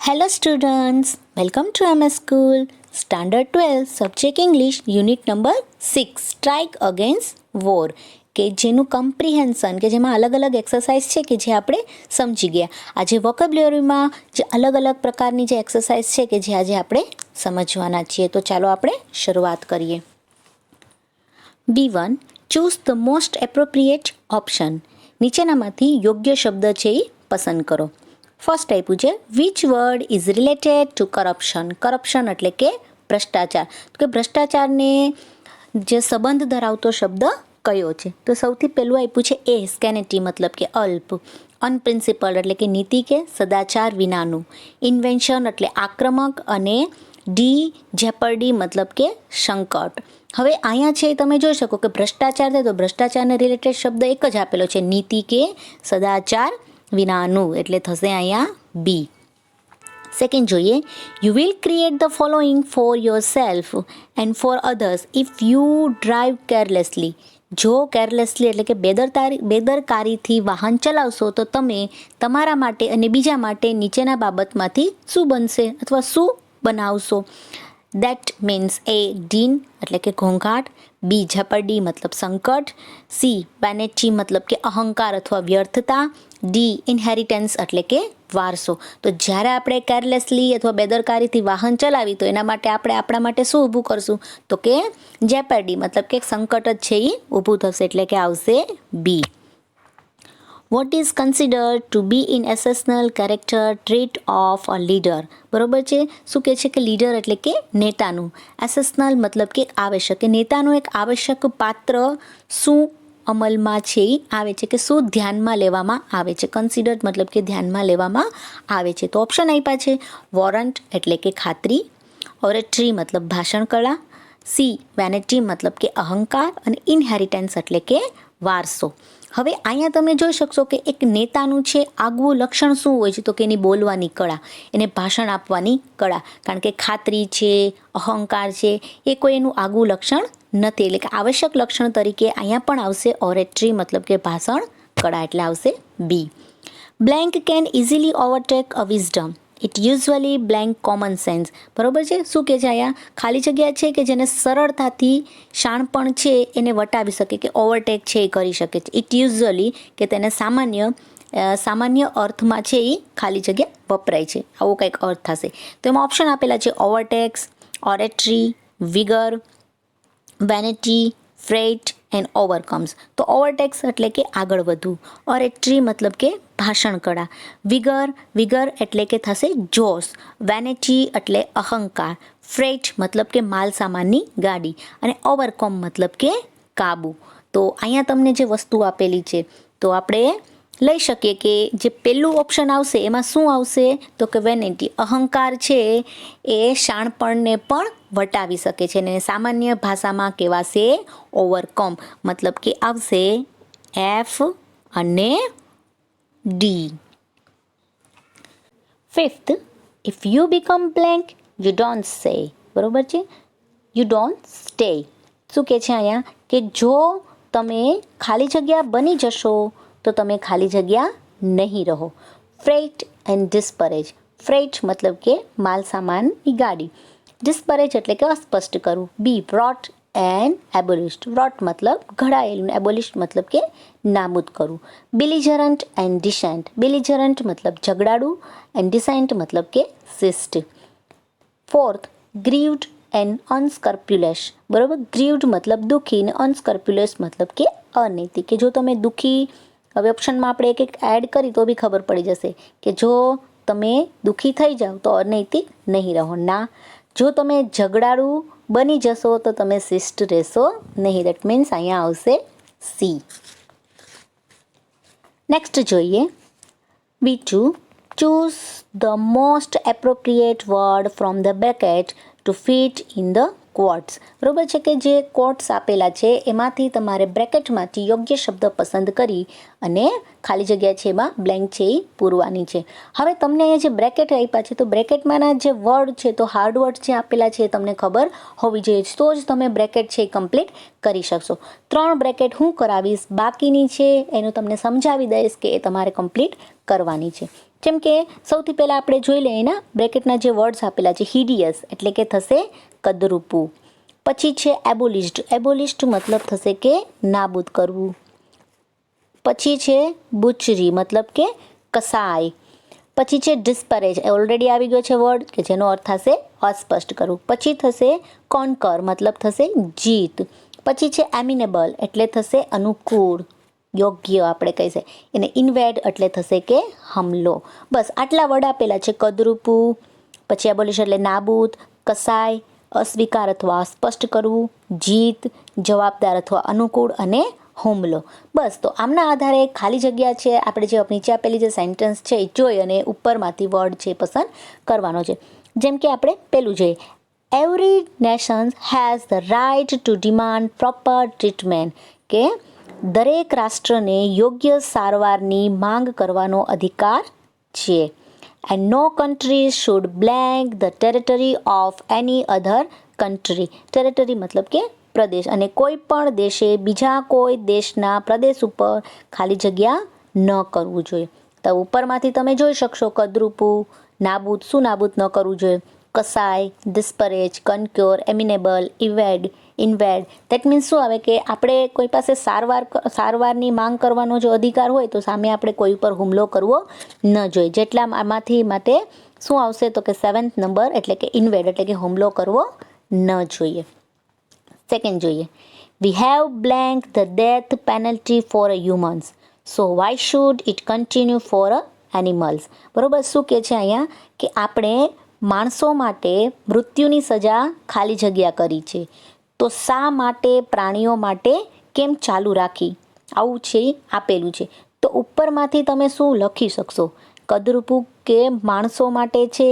Hello students, welcome to MS School, Standard 12, Subject English, Unit number 6, Strike Against War કે જેનું comprehension કે જેમાં અલગ અલગ એક્સરસાઇઝ છે કે જે આપણે સમજી ગયા. આજે વોકેબ્યુલરીમાં જે અલગ અલગ પ્રકારની જે એક્સરસાઇઝ છે કે જે આજે આપણે સમજવાના છીએ. તો ચાલો આપણે શરૂઆત કરીએ. B1, choose the most appropriate option. નીચેનામાંથી યોગ્ય શબ્દ છે એ પસંદ કરો. ફર્સ્ટ આપ્યું છે which word is related to corruption. Corruption એટલે કે ભ્રષ્ટાચાર. તો કે ભ્રષ્ટાચારને જે સંબંધ ધરાવતો શબ્દ કયો છે? તો સૌથી પહેલું આપ્યું છે એ સ્કેનેટી મતલબ કે અલ્પ. અનપ્રિન્સિપલ એટલે કે નીતિ કે સદાચાર વિનાનું. ઇન્વેન્શન એટલે આક્રમક અને ડી જેપર્ડી મતલબ કે સંકટ. હવે અહીંયા છે તમે જોઈ શકો કે ભ્રષ્ટાચાર છે તો ભ્રષ્ટાચારને રિલેટેડ શબ્દ એક જ આપેલો છે નીતિ કે સદાચાર વિનાનું એટલે થશે અહીંયા બી. સેકન્ડ જોઈએ you will create the following for yourself and for others if you drive carelessly. જો કેરલેસલી એટલે કે બેદરકારીથી વાહન ચલાવશો તો તમે તમારા માટે અને બીજા માટે નીચેના બાબતમાંથી શું બનશે અથવા શું બનાવશો? દેટ મીન્સ એ ડીન એટલે કે ઘોંઘાટ, બી ઝપરડી મતલબ સંકટ, સી વેનિટી મતલબ કે અહંકાર અથવા વ્યર્થતા, ડી ઇનહેરિટન્સ એટલે કે વારસો. તો જ્યારે આપણે કેરલેસલી અથવા બેદરકારીથી વાહન ચલાવી તો એના માટે આપણે આપણા માટે શું ઊભું કરશું? તો કે જેપર્ડી મતલબ કે સંકટ જ છે એ ઊભું થશે એટલે કે આવશે B. What is considered to be in essential character trait of a leader. બરોબર છે. શું કહે છે કે લીડર એટલે કે નેતાનું. એસેશનલ મતલબ કે આવશ્યક, કે નેતાનું એક આવશ્યક પાત્ર શું અમલમાં છે એ આવે છે કે શું ધ્યાનમાં લેવામાં આવે છે. કન્સિડર્ડ મતલબ કે ધ્યાનમાં લેવામાં આવે છે. તો ઓપ્શન આપ્યા છે વોરંટ એટલે કે ખાતરી, ઓરેટરી મતલબ ભાષણ કળા, સી વેનિટી મતલબ કે અહંકાર અને ઇનહેરિટન્સ એટલે કે વારસો. હવે અહીંયા તમે જોઈ શકશો કે એક નેતાનું છે આગવું લક્ષણ શું હોય છે? તો કે એની બોલવાની કળા, એને ભાષણ આપવાની કળા. કારણ કે ખાતરી છે, અહંકાર છે એ કોઈ એનું આગવું લક્ષણ નથી એટલે કે આવશ્યક લક્ષણ તરીકે અહીંયા પણ આવશે ઓરેટરી મતલબ કે ભાષણ કળા એટલે આવશે B. Blank can easily overtake a wisdom. It usually blank common sense. બરોબર છે. શું કહે છે અહીંયા? ખાલી જગ્યા છે કે જેને સરળતાથી શાણપણ છે એને વટાવી શકે કે ઓવરટેક છે એ કરી શકે છે. ઇટ યુઝ્યુઅલી કે તેને સામાન્ય અર્થમાં છે એ ખાલી જગ્યા વપરાય છે આવો કંઈક અર્થ થશે. તો એમાં ઓપ્શન આપેલા છે ઓવરટેક્સ, ઓરેટરી, વિગર, વેનિટી, ફ્રેટ એન્ડ ઓવરકમ્સ. તો ઓવરટેક્સ એટલે કે આગળ વધવું, ઓરેટરી મતલબ કે ભાષણ કળા, વિગર એટલે કે થશે જોશ, વેનિટી એટલે અહંકાર, ફ્રેટ મતલબ કે માલ સામાનની ગાડી અને ઓવરકમ મતલબ કે કાબુ. તો અહીંયા તમને જે વસ્તુ આપેલી છે તો આપણે લઈ શકીએ કે જે પહેલું ઓપ્શન આવશે એમાં શું આવશે? તો કે વેનિટી. અહંકાર છે એ શાણપણને પણ વટાવી શકે છે અને સામાન્ય ભાષામાં કહેવાશે ઓવરકમ મતલબ કે આવશે એફ અને D. Fifth, if you become blank you don't સે. બરોબર છે. You don't stay. શું કહે છે અહીંયા કે જો તમે ખાલી જગ્યા બની જશો તો તમે ખાલી જગ્યા નહીં રહો. Freight and ડિસ્પરેજ. ફ્રેટ મતલબ કે માલ સામાનની ગાડી, ડિસ્પરેજ એટલે કે અસ્પષ્ટ કરવું. બી વ્રોટ એન્ડ એબોલિસ્ટ. વ્રોટ મતલબ ઘડાયેલું, એબોલિસ્ટ મતલબ કે નાબૂદ કરવું. બિલિજરન્ટ એન્ડ ડિસેન્ટ. બિલિજરન્ટ મતલબ ઝઘડાડું એન્ડ ડિસેન્ટ મતલબ કે શિષ્ટ. Fourth, ગ્રીવ્ડ and અનસ્કર્પ્યુલસ. બરોબર. ગ્રીવ્ડ મતલબ દુઃખી અને અનસ્કર્પ્યુલસ મતલબ કે અનૈતિક. કે જો તમે દુઃખી, હવે ઓપ્શનમાં આપણે એક એડ કરી તો બી ખબર પડી જશે કે જો તમે દુઃખી થઈ જાઓ તો અનૈતિક નહીં રહો. ના, જો તમે ઝઘડાળું બની જશો તો તમે શિષ્ટ રહેશો નહીં. દેટ મીન્સ અહીંયા આવશે સી. નેક્સ્ટ જોઈએ B2, choose the most appropriate word from the bracket to fit in the quotes. બરોબર છે કે જે કોટ્સ આપેલા છે એમાંથી તમારે બ્રેકેટમાંથી યોગ્ય શબ્દ પસંદ કરી અને ખાલી જગ્યા છે એમાં બ્લેન્ક છે એ પૂરવાની છે. હવે તમને અહીંયા જે બ્રેકેટ આપ્યા છે તો બ્રેકેટમાંના જે વર્ડ છે તો હાર્ડ વર્ડ જે આપેલા છે એ તમને ખબર હોવી જોઈએ તો જ તમે બ્રેકેટ છે એ કમ્પ્લીટ કરી શકશો. 3 બ્રેકેટ હું કરાવીશ, બાકીની છે એનું તમને સમજાવી દઈશ કે એ તમારે કમ્પ્લીટ કરવાની છે. જેમ કે સૌથી પહેલાં આપણે જોઈ લઈએ એના બ્રેકેટના જે વર્ડ્સ આપેલા છે, હિડિયસ એટલે કે થશે કદરૂપું. પછી છે એબોલિસ્ડ. એબોલિસ્ડ મતલબ થશે કે નાબૂદ કરવું. પછી છે બુચરી મતલબ કે કસાય. પછી છે ડિસ્પરેજ, ઓલરેડી આવી ગયો છે વર્ડ કે જેનો અર્થ થશે અસ્પષ્ટ કરવું. પછી થશે કોન્કર મતલબ થશે જીત. પછી છે એમિનેબલ એટલે થશે અનુકૂળ, યોગ્ય આપણે કહીએ. એને ઇન્વેડ એટલે થશે કે હમલો. બસ આટલા વર્ડ આપેલા છે, કદરૂપું, પછી એબોલિશ એટલે નાબૂદ, કસાય અસ્વીકાર અથવા સ્પષ્ટ કરવું, જીત જવાબદાર અથવા અનુકૂળ અને હુમલો. બસ તો આમના આધારે ખાલી જગ્યા છે આપણે જે નીચે આપેલી જે સેન્ટેન્સ છે એ જોઈ અને ઉપરમાંથી વર્ડ છે પસંદ કરવાનો છે. જેમ કે આપણે પેલું જોઈએ, every nation has the right to demand proper treatment, કે દરેક રાષ્ટ્રને યોગ્ય સારવારની માંગ કરવાનો અધિકાર છે. And no country should blank the territory of any other country. Territory મતલબ કે પ્રદેશ, અને કોઈ પણ દેશે બીજા કોઈ દેશના પ્રદેશ ઉપર ખાલી જગ્યા ન કરવું જોઈએ. તો ઉપરમાંથી તમે જોઈ શકશો કદરૂપું, નાબૂદ, શું નાબૂદ ન કરવું જોઈએ, કસાય, ડિસ્પરેજ, કનક્યોર, એમિનેબલ, ઇન્વેડ. દેટ મીન્સ શું આવે કે આપણે કોઈ પાસે સારવારની માંગ કરવાનો જો અધિકાર હોય તો સામે આપણે કોઈ ઉપર હુમલો કરવો ન જોઈએ. જેટલા આમાંથી માટે શું આવશે તો કે 7th નંબર એટલે કે ઇન્વેડ એટલે કે હુમલો કરવો ન જોઈએ. સેકન્ડ જોઈએ, we have blank the death penalty for humans, so why should it continue for animals. બરોબર, શું કહે છે અહીંયા કે આપણે માણસો માટે મૃત્યુની સજા ખાલી જગ્યા કરી છે, તો શા માટે પ્રાણીઓ માટે કેમ ચાલુ રાખી, આવું છે આપેલું છે. તો ઉપરમાંથી તમે શું લખી શકશો, કદરૂપું કે માણસો માટે છે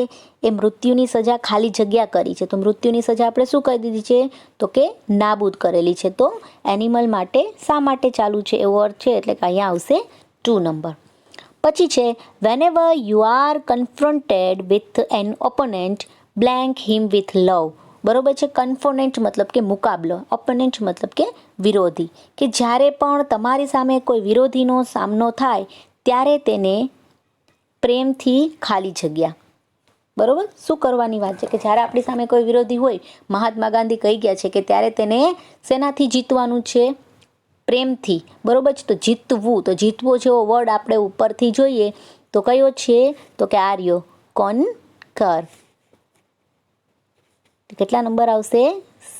એ મૃત્યુની સજા ખાલી જગ્યા કરી છે, તો મૃત્યુની સજા આપણે શું કરી દીધી છે તો કે નાબૂદ કરેલી છે. તો એનિમલ માટે શા માટે ચાલુ છે એવો અર્થ છે, એટલે કે અહીંયા આવશે 2 નંબર. પછી છે whenever you are confronted with an opponent blank him with love. બરોબર છે, કન્ફોનેન્ટ મતલબ કે મુકાબલો, ઓપોનેન્ટ મતલબ કે વિરોધી, કે જ્યારે પણ તમારી સામે કોઈ વિરોધીનો સામનો થાય ત્યારે તેને પ્રેમથી ખાલી જગ્યા. બરોબર, શું કરવાની વાત છે કે જ્યારે આપણી સામે કોઈ વિરોધી હોય, મહાત્મા ગાંધી કહી ગયા છે કે ત્યારે તેને શેનાથી જીતવાનું છે, પ્રેમથી. બરોબર છે, તો જીતવું, તો જીતવો જેવો વર્ડ આપણે ઉપરથી જોઈએ તો કયો છે તો કે આર્યો, કોનકર. કેટલા નંબર આવશે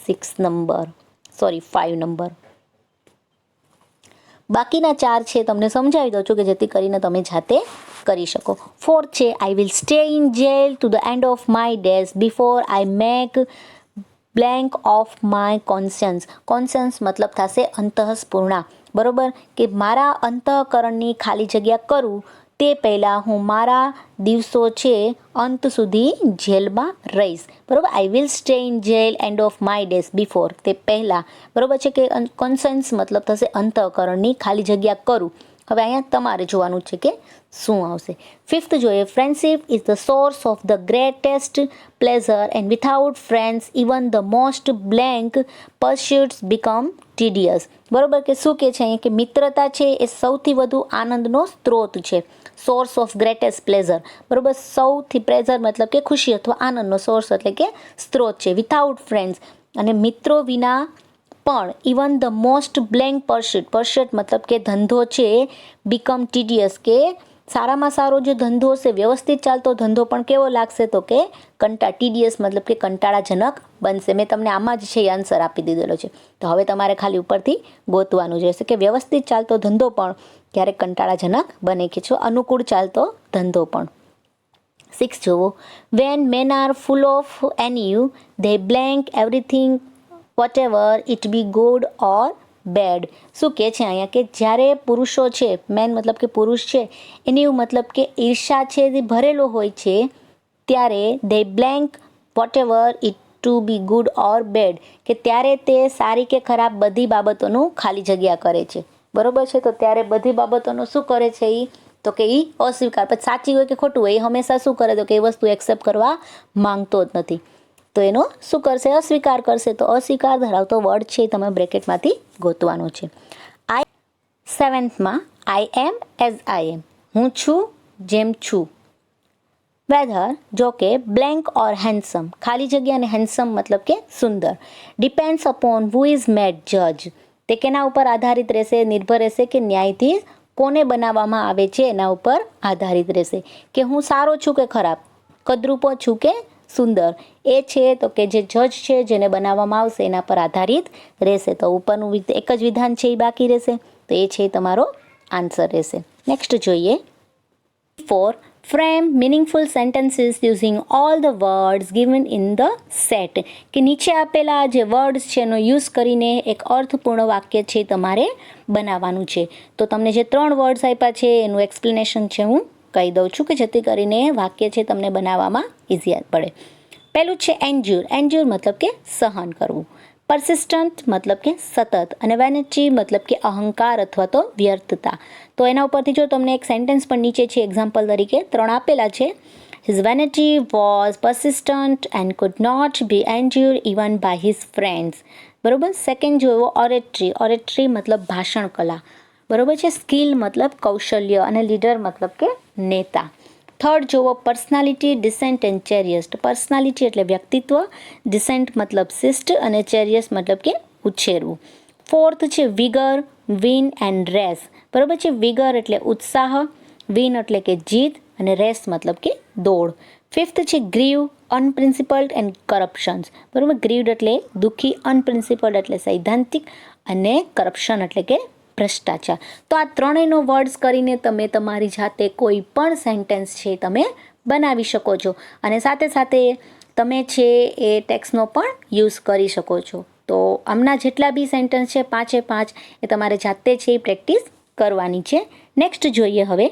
6 નંબર, સોરી 5 નંબર. બાકીના 4 છે તમને સમજાવી દઉં છું કે જેથી કરીને તમે જાતે કરી શકો. 4 છે, I will stay in jail to the end of my days before I make blank of my conscience. Conscience મતલબ થશે અંતઃસ્ફૂર્ણા. બરોબર, કે મારા અંતઃકરણની ખાલી જગ્યા કરું તે પહેલાં હું મારા દિવસો છે અંત સુધી જેલમાં રહીશ. બરાબર, I will stay in jail end of my days before, તે પહેલાં. બરાબર છે, કે કોન્શિયન્સ મતલબ થશે અંતઃકરણની ખાલી જગ્યા કરું. હવે અહીંયા તમારે જોવાનું છે કે શું આવશે. 5th જોઈએ, friendship is the source of the greatest pleasure and without friends even the most blank pursuits become tedious. બરોબર, કે શું કહે છે અહીંયા કે મિત્રતા છે એ સૌથી વધુ આનંદનો સ્ત્રોત છે. સોર્સ ઓફ ગ્રેટેસ્ટ પ્લેઝર, બરોબર, સૌથી પ્લેઝર મતલબ કે ખુશી અથવા આનંદનો સોર્સ એટલે કે સ્ત્રોત છે. વિથઆઉટ ફ્રેન્ડ્સ, અને મિત્રો વિના પણ, even the most blank pursuit મતલબ કે ધંધો છે, બીકમ ટીડિયસ, કે સારામાં સારો જે ધંધો છે, વ્યવસ્થિત ચાલતો ધંધો પણ કેવો લાગશે તો કે ટીડિયસ મતલબ કે કંટાળાજનક બનશે. મેં તમને આમાં જ છે એ આન્સર આપી દીધેલો છે, તો હવે તમારે ખાલી ઉપરથી ગોતવાનું રહેશે કે વ્યવસ્થિત ચાલતો ધંધો પણ ક્યારેક કંટાળાજનક બને કે છો અનુકૂળ ચાલતો ધંધો પણ. 6 જુઓ, when men are full of envy they blank everything whatever it be good or bad. શું કહે છે અહીંયા કે જ્યારે પુરુષો છે, મેન મતલબ કે પુરુષ છે, એની મતલબ કે ઈર્ષા છે જે ભરેલો હોય છે, ત્યારે they blank whatever it to be good or bad, કે ત્યારે તે સારી કે ખરાબ બધી બાબતોનું ખાલી જગ્યા કરે છે. બરોબર છે, તો ત્યારે બધી બાબતોનું શું કરે છે એ તો કે એ અસ્વીકાર, પછી સાચી હોય કે ખોટું હોય એ હંમેશા શું કરે તો કે એ વસ્તુ એક્સેપ્ટ કરવા માંગતો જ નથી, તો એનો શું કરશે, અસ્વીકાર કરશે. તો અસ્વીકાર ધરાવતો વર્ડ છે તમે બ્રેકેટમાંથી ગોતવાનો છે. 7thમાં આઈ એમ એઝ આઈ એમ, હું છું જેમ છું. વેધર જો કે બ્લેન્ક ઓર હેન્ડસમ, ખાલી જગ્યા અને હેન્ડસમ મતલબ કે સુંદર. Depends upon who is made જજ, તે કેના ઉપર આધારિત રહેશે, નિર્ભર રહેશે કે ન્યાયાધીશ કોને બનાવવામાં આવે છે એના ઉપર આધારિત રહેશે, કે હું સારો છું કે ખરાબ, કદરૂપો છું કે સુંદર. એ છે તો કે જે જજ છે જેને બનાવવામાં આવશે એના પર આધારિત રહેશે. તો ઉપરનું એક જ વિધાન છે એ બાકી રહેશે, તો એ છે તમારો આન્સર રહેશે. નેક્સ્ટ જોઈએ. For frame meaningful sentences using all the words given in the set, કે નીચે આપેલા જે વર્ડ્સ છે એનો યુઝ કરીને એક અર્થપૂર્ણ વાક્ય છે તમારે બનાવવાનું છે. તો તમને જે 3 વર્ડ્સ આપ્યા છે એનું એક્સપ્લેનેશન છે હું કહી દઉં છું કે જેથી કરીને વાક્ય છે તમને બનાવવામાં ઇઝી પડે. પહેલું છે એન્જ્યોર. એન્જ્યોર મતલબ કે સહન કરવું. પરસિસ્ટન્ટ મતલબ કે સતત, અને વેનિટી મતલબ કે અહંકાર અથવા તો વ્યર્થતા. તો એના ઉપરથી જો તમને એક સેન્ટેન્સ પણ નીચે છે એક્ઝામ્પલ તરીકે 3 આપેલા છે. His vanity was persistent and could not be endure even by his friends. બરોબર. સેકન્ડ જોવો ઓરેટરી. ઓરેટરી મતલબ ભાષણ કલા. બરોબર છે. સ્કિલ મતલબ કૌશલ્ય, અને લીડર મતલબ કે નેતા. થર્ડ જોવો પર્સનાલિટી, ડિસેન્ટ એન્ડ ચેરિયસ્ટ. પર્સનાલિટી એટલે વ્યક્તિત્વ, ડિસેન્ટ મતલબ શિષ્ટ, અને ચેરિયસ મતલબ કે ઉછેરવું. ફોર્થ છે વિગર, વિન એન્ડ રેસ. બરોબર છે. વિગર એટલે ઉત્સાહ, વિન એટલે કે જીત, અને રેસ મતલબ કે દોડ. ફિફ્થ છે ગ્રીવ, અનપ્રિન્સિપલ્ડ એન્ડ કરપ્શન્સ. બરોબર. ગ્રીવડ એટલે દુઃખી, અનપ્રિન્સિપલ્ડ એટલે સૈદ્ધાંતિક, અને કરપ્શન એટલે કે ભ્રષ્ટાચાર. તો આ ત્રણેયનો વર્ડ્સ કરીને તમે તમારી જાતે કોઈ પણ સેન્ટેન્સ છે તમે બનાવી શકો છો, અને સાથે સાથે તમે છે એ ટેક્સ્ટનો પણ યુઝ કરી શકો છો. તો આમના જેટલા બી સેન્ટેન્સ છે 5 એ તમારે જાતે છે એ પ્રેક્ટિસ કરવાની છે. નેક્સ્ટ જોઈએ હવે.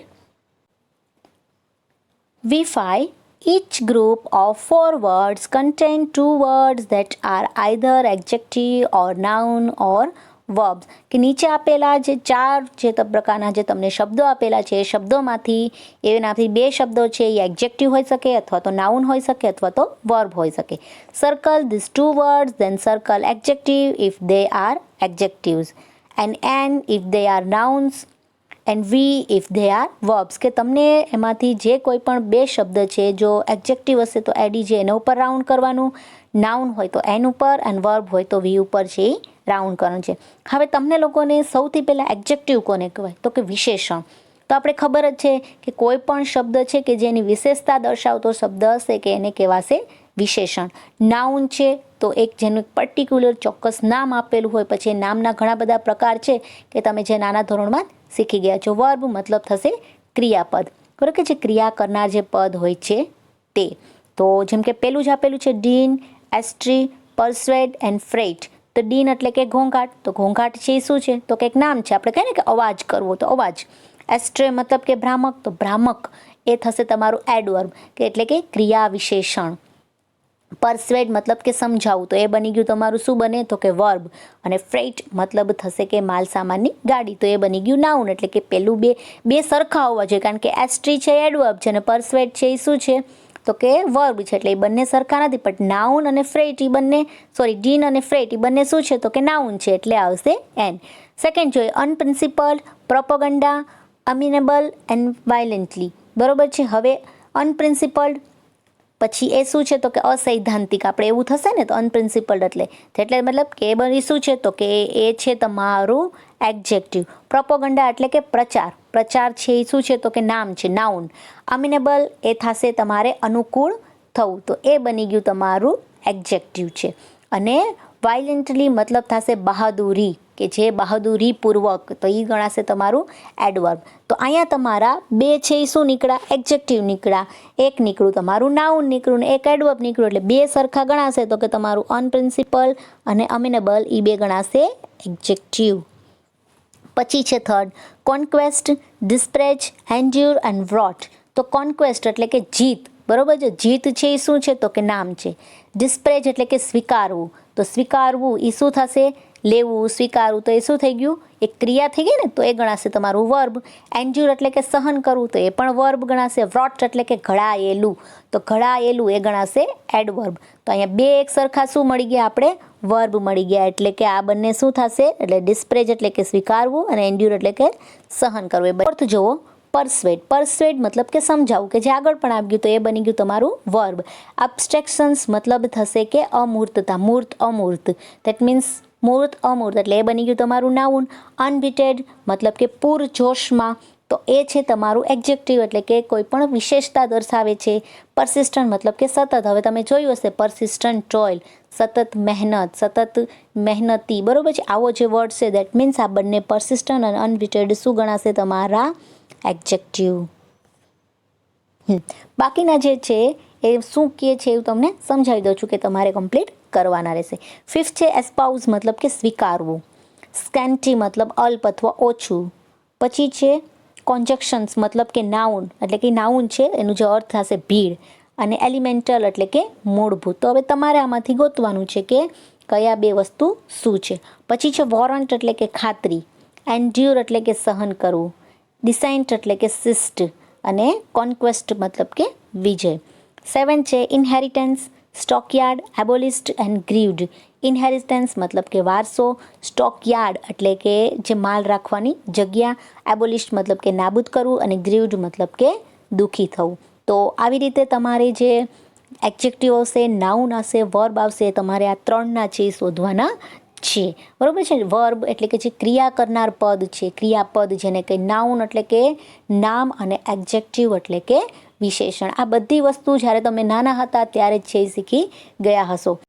V5 each group of 4 words contain 2 words that are either adjective or noun or verbs, કે નીચે આપેલા જે 4 જે પ્રકારના જે તમને શબ્દો આપેલા છે એ શબ્દોમાંથી એનાથી 2 શબ્દો છે એ એડજેક્ટિવ હોઈ શકે, અથવા તો નાઉન હોઈ શકે, અથવા તો વર્બ હોઈ શકે. Circle this 2 words, then circle adjective if they are adjectives, and N if they are nouns, and we if they are verbs. કે તમને એમાંથી જે કોઈ પણ 2 શબ્દ છે જો એડજેક્ટિવ હશે તો એડી છે એના ઉપર રાઉન્ડ કરવાનું, નાઉન હોય તો એન ઉપર, અને વર્બ હોય તો વી ઉપર છે એ રાઉન્ડ કરવાનું છે. હવે તમને લોકોને સૌથી પહેલાં એડજેક્ટિવ કોને કહેવાય, તો કે વિશેષણ. તો આપણે ખબર જ છે કે કોઈ પણ શબ્દ છે કે જેની વિશેષતા દર્શાવતો શબ્દ હશે કે એને કહેવાશે વિશેષણ. નાઉન છે તો એક જેનું પર્ટિક્યુલર ચોક્કસ નામ આપેલું હોય, પછી નામના ઘણા બધા પ્રકાર છે કે તમે જે નાના ધોરણમાં શીખી ગયા છો. વર્બ મતલબ થશે ક્રિયાપદ. બરાબર, કે જે ક્રિયા કરનાર જે પદ હોય છે તે. તો જેમ કે પેલું જ આપેલું છે ડીન, એસ્ટ્રી, પરસ્વેડ એન્ડ ફ્રેટ. તો ડીન એટલે કે ઘોંઘાટ. તો ઘોંઘાટ છે એ શું છે, તો કે એક નામ છે. આપણે કહીએ ને કે અવાજ કરવો, તો અવાજ. એસ્ટ્રે મતલબ કે ભ્રામક. તો ભ્રામક એ થશે તમારું એડવર્બ, કે એટલે કે ક્રિયા વિશેષણ. પરસ્વેડ મતલબ કે સમજાવવું, તો એ બની ગયું તમારું શું બને, તો કે વર્બ. અને ફ્રેટ મતલબ થશે કે માલ સામાનની ગાડી, તો એ બની ગયું નાઉન. એટલે કે પેલું બે સરખા હોવા જોઈએ, કારણ કે એસ્ટ્રી છે એડવર્બ છે, અને પરસ્વેડ છે એ શું છે, તો કે વર્બ છે. એટલે એ બંને સરખા નથી, પણ નાઉન અને ફ્રેટ એ બંને, ડીન અને ફ્રેટ એ બંને શું છે, તો કે નાઉન છે, એટલે આવશે એન. સેકન્ડ જોઈએ અનપ્રિન્સિપલ્ડ, પ્રોપોગન્ડા, અમિનેબલ એન્ડ વાયલેન્ટલી. બરોબર છે. હવે અનપ્રિન્સિપલ્ડ પછી એ શું છે, તો કે અસૈદ્ધાંતિક. આપણે એવું થશે ને તો અનપ્રિન્સિપલ્ડ એટલે મતલબ કે એ બધી શું છે, તો કે એ છે તમારું એડજેક્ટિવ. પ્રોપોગન્ડા એટલે કે પ્રચાર. પ્રચાર છે એ શું છે, તો કે નામ છે, નાઉન. અમિનેબલ એ થશે તમારે અનુકૂળ થવું, તો એ બની ગયું તમારું એડજેક્ટિવ છે. અને વાયલેન્ટલી મતલબ થશે બહાદુરી, કે જે બહાદુરીપૂર્વક, તો એ ગણાશે તમારું એડવર્બ. તો અહીંયા તમારા 2 છે એ શું નીકળ્યા, એડજેક્ટિવ નીકળ્યા. એક નીકળ્યું તમારું નાઉન નીકળ્યું, ને એક એડવર્બ નીકળ્યું. એટલે 2 સરખા ગણાશે, તો કે તમારું અનપ્રિન્સિપલ અને અમિનેબલ એ 2 ગણાશે એડજેક્ટિવ. પછી છે થર્ડ કોન્ક્વેસ્ટ, ડિસ્પ્રેચ, એન્ડ્યોર એન્ડ વ્રોટ. તો કોન્ક્વેસ્ટ એટલે કે જીત. બરોબર છે. જીત છે એ શું છે, તો કે નામ છે. ડિસ્પ્રેચ એટલે કે સ્વીકારવું. તો સ્વીકારવું એ શું થશે, લેવું, સ્વીકારવું. તો એ શું થઈ ગયું, એક ક્રિયા થઈ ગઈ ને, તો એ ગણાશે તમારું વર્બ. એન્ડ્યોર એટલે કે સહન કરવું, તો એ પણ વર્બ ગણાશે. વ્રોટ એટલે કે ઘડાયેલું, તો ઘડાયેલું એ ગણાશે એડવર્બ. તો અહીંયા 2 એક સરખા શું મળી ગયા, આપણે વર્બ મળી ગયા. એટલે કે આ બંને શું થશે, એટલે ડિસ્પ્રેચ એટલે કે સ્વીકારવું, અને એન્ડ્યોર એટલે કે સહન કરવું. એ ફોર્થ જુઓ પરસ્વેડ મતલબ કે સમજાવું, કે જે આગળ પણ આવી ગયું તો એ બની ગયું તમારું વર્બ. અબસ્ટ્રેક્શન્સ મતલબ થશે કે અમૂર્તતા, મૂર્ત અમૂર્ત, દેટ મીન્સ મૂર્ત અમૂર્ત એટલે એ બની ગયું તમારું નાઉન. અનબીટેડ મતલબ કે પૂરજોશમાં, તો એ છે તમારું એડજેક્ટિવ એટલે કે કોઈ પણ વિશેષતા દર્શાવે છે. પરસિસ્ટન્ટ મતલબ કે સતત, હવે તમે જોયું હશે પરસિસ્ટન્ટ ટોઇલ, સતત મહેનત, સતત મહેનતી, બરોબર છે. આવો જે વર્ડ છે દેટ મીન્સ આ બંને પરસિસ્ટન્ટ અને અનબીટેડ શું ગણાશે તમારા એડજેક્ટિવ. બાકીના જે છે એ શું કહે છે એવું તમને સમજાવી દઉં છું કે તમારે કમ્પ્લીટ કરવાના રહેશે. 5th છે એસ્પાઉઝ મતલબ કે સ્વીકારવું. સ્કેન્ટી મતલબ અલ્પ અથવા ઓછું. પછી છે કોન્જક્શન્સ મતલબ કે નાઉન, એટલે કે નાઉન છે એનું જે અર્થ થશે ભીડ, અને એલિમેન્ટલ એટલે કે મૂળભૂત. તો હવે તમારે આમાંથી ગોતવાનું છે કે કયા બે વસ્તુ શું છે. પછી છે વોરંટ એટલે કે ખાતરી. એન્ડ્યુર એટલે કે સહન કરવું. ડિસાઇન્ટ એટલે કે શિષ્ટ, અને કોન્ક્વેસ્ટ મતલબ કે વિજય. 7 છે ઇનહેરિટન્સ, સ્ટોકયાર્ડ, એબોલિસ્ટ એન્ડ ગ્રીવ્ડ. ઇનહેરિટન્સ મતલબ કે વારસો, સ્ટોકયાર્ડ એટલે કે જે માલ રાખવાની જગ્યા, એબોલિસ્ટ મતલબ કે નાબૂદ કરવું, અને ગ્રીવ્ડ મતલબ કે દુઃખી થવું. તો આવી રીતે તમારે જે એડજેક્ટિવ હશે, નાઉન હશે, વર્બ આવશે, તમારે આ ત્રણના છે એ શોધવાના છે, બરોબર છે. વર્બ એટલે કે જે ક્રિયા કરનાર પદ છે, ક્રિયાપદ જેને કંઈ, નાઉન એટલે કે નામ, અને એડજેક્ટિવ એટલે કે વિશેષણ. આ બધી વસ્તુ જ્યારે તમે નાના હતા ત્યારે જ છે એ શીખી ગયા હશો.